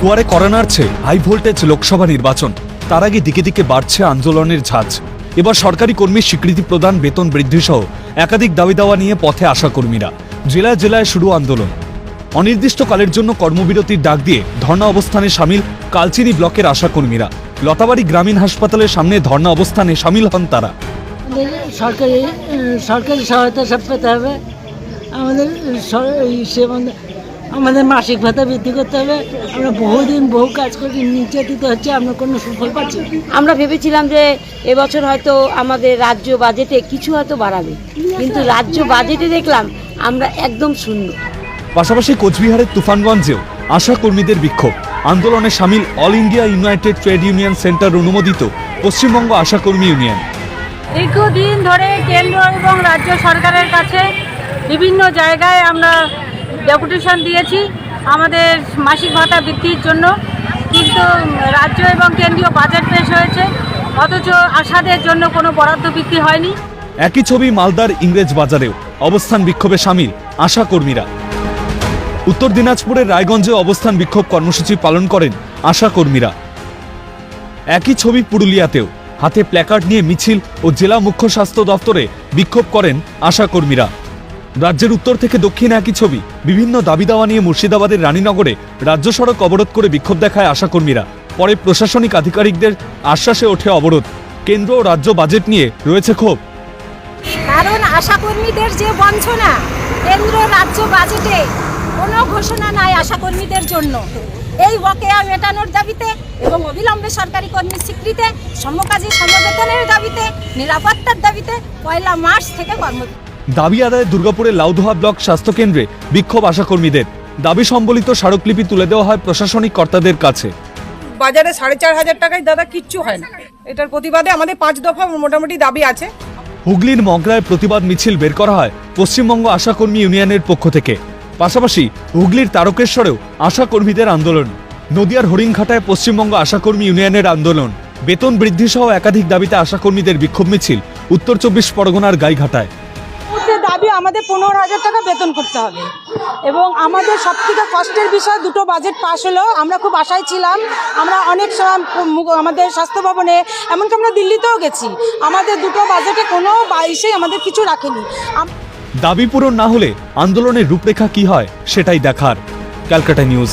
দুয়ারে কড়া নাড়ছে high voltage Lok Sabha নির্বাচন। তার আগে দিকে দিকে বাড়ছে আন্দোলনের ঝাঁজ। এবার সরকারি কর্মীর স্বীকৃতি প্রদান, বেতন বৃদ্ধি সহ একাধিক দাবি দাওয়া নিয়ে পথে আসা কর্মীরা। জেলায় জেলায় শুরু আন্দোলন। অনির্দিষ্টকালের জন্য কর্মবিরতির ডাক দিয়ে ধর্ণা অবস্থানে সামিল কালচিনি ব্লকের আশা কর্মীরা। লতাবাড়ি গ্রামীণ হাসপাতালের সামনে ধর্ণা অবস্থানে সামিল হন তারা। সরকারি সহায়তা সব পেতে হবে। আমাদের মাসিক ভাতা বৃদ্ধি করতে হবে। আমরা বহুদিন বহু কাজ করি, নির্যাতিত হচ্ছে, আমরা কোনো সুফল পাচ্ছি না। আমরা ভেবেছিলাম যে এবছর হয়তো আমাদের রাজ্য বাজেটে কিছু হয়তো বাড়াবে, কিন্তু রাজ্য বাজেটে দেখলাম আমরা একদম শূন্য। পাশাপাশি কোচবিহারের তুফানগঞ্জেও আশা কর্মীদের বিক্ষোভ। আন্দোলনে সামিল all India United trade union centre অনুমোদিত পশ্চিমবঙ্গ আশা কর্মী ইউনিয়ন। দীর্ঘদিন ধরে কেন্দ্র এবং রাজ্য সরকারের কাছে বিভিন্ন জায়গায় আমরা ডেপুটেশন দিয়েছি আমাদের মাসিক ভাতা বৃদ্ধির জন্য, কিন্তু রাজ্য এবং কেন্দ্রীয় বাজেট পেশ হয়েছে, অথচ আশাদের জন্য কোনো বরাদ্দ বৃদ্ধি হয়নি। একই ছবি মালদার ইংরেজ বাজারেও অবস্থান বিক্ষোভে সামিল আশা কর্মীরা। উত্তর দিনাজপুরের রায়গঞ্জে অবস্থান বিক্ষোভ কর্মসূচি পালন করেন আশা কর্মীরা। একই ছবি পুরুলিয়াতেও হাতে প্ল্যাকার্ড নিয়ে মিছিল ও জেলা মুখ্য স্বাস্থ্য দপ্তরে বিক্ষোভ করেন আশা কর্মীরা। রাজ্যের উত্তর থেকে দক্ষিণ একই ছবি। বিভিন্ন দাবি দাওয়া নিয়ে মুর্শিদাবাদের রানীনগরে রাজ্য সড়ক অবরোধ করে বিক্ষোভ দেখায় আশা কর্মীরা। পরে প্রশাসনিক আধিকারিকদের আশ্বাসে ওঠে অবরোধ। কেন্দ্র ও রাজ্য বাজেট নিয়ে রয়েছে ক্ষোভ। কারণ আশা কর্মীদের যে বঞ্চনা, কেন্দ্র রাজ্য বাজেটে কোনো ঘোষণা নাই আশা কর্মীদের জন্য। এই বকেয়া মেটানোর দাবিতে এবং অবিলম্বে সরকারি কর্মীর স্বীকৃতি, সমকাজী সমবেতনের দাবিতে, নিরাপত্তার দাবিতে 1 মার্চ থেকে দাবি আদায়ে দুর্গাপুরের লাউদোহা ব্লক স্বাস্থ্যকেন্দ্রে বিক্ষোভ আশা কর্মীদের। দাবি সম্বলিত স্মারকলিপি তুলে দেওয়া হয় প্রশাসনিক কর্তাদের কাছে। বাজারে 4,500 টাকায় দাদা কিচ্ছু হয় না। এটার প্রতিবাদে আমাদের 5 দফা মোটামুটি দাবি আছে। হুগলির মগরায় প্রতিবাদ মিছিল বের করা হয় পশ্চিমবঙ্গ আশা কর্মী ইউনিয়নের পক্ষ থেকে। পাশাপাশি হুগলির তারকেশ্বরেও আশা কর্মীদের আন্দোলন। নদিয়ার হরিণঘাটায় পশ্চিমবঙ্গ আশা কর্মী ইউনিয়নের আন্দোলন। বেতন বৃদ্ধি সহ একাধিক দাবিতে আশা কর্মীদের বিক্ষোভ মিছিল উত্তর 24 পরগনার গাইঘাটায়। দাবি আমাদের 15,000 টাকা বেতন করতে হবে এবং আমাদের সবথেকে কষ্টের বিষয় দুটো বাজেট পাস হলো। আমরা খুব আশায় ছিলাম, আমরা অনেক সময় আমাদের স্বাস্থ্য ভবনে, এমনকি আমরা দিল্লিতেও গেছি, আমাদের দুটো বাজেটে কোনো বাইশে আমাদের কিছু রাখেনি। দাবি পূরণ না হলে আন্দোলনের রূপরেখা কি হয় সেটাই দেখার। ক্যালকাটা নিউজ।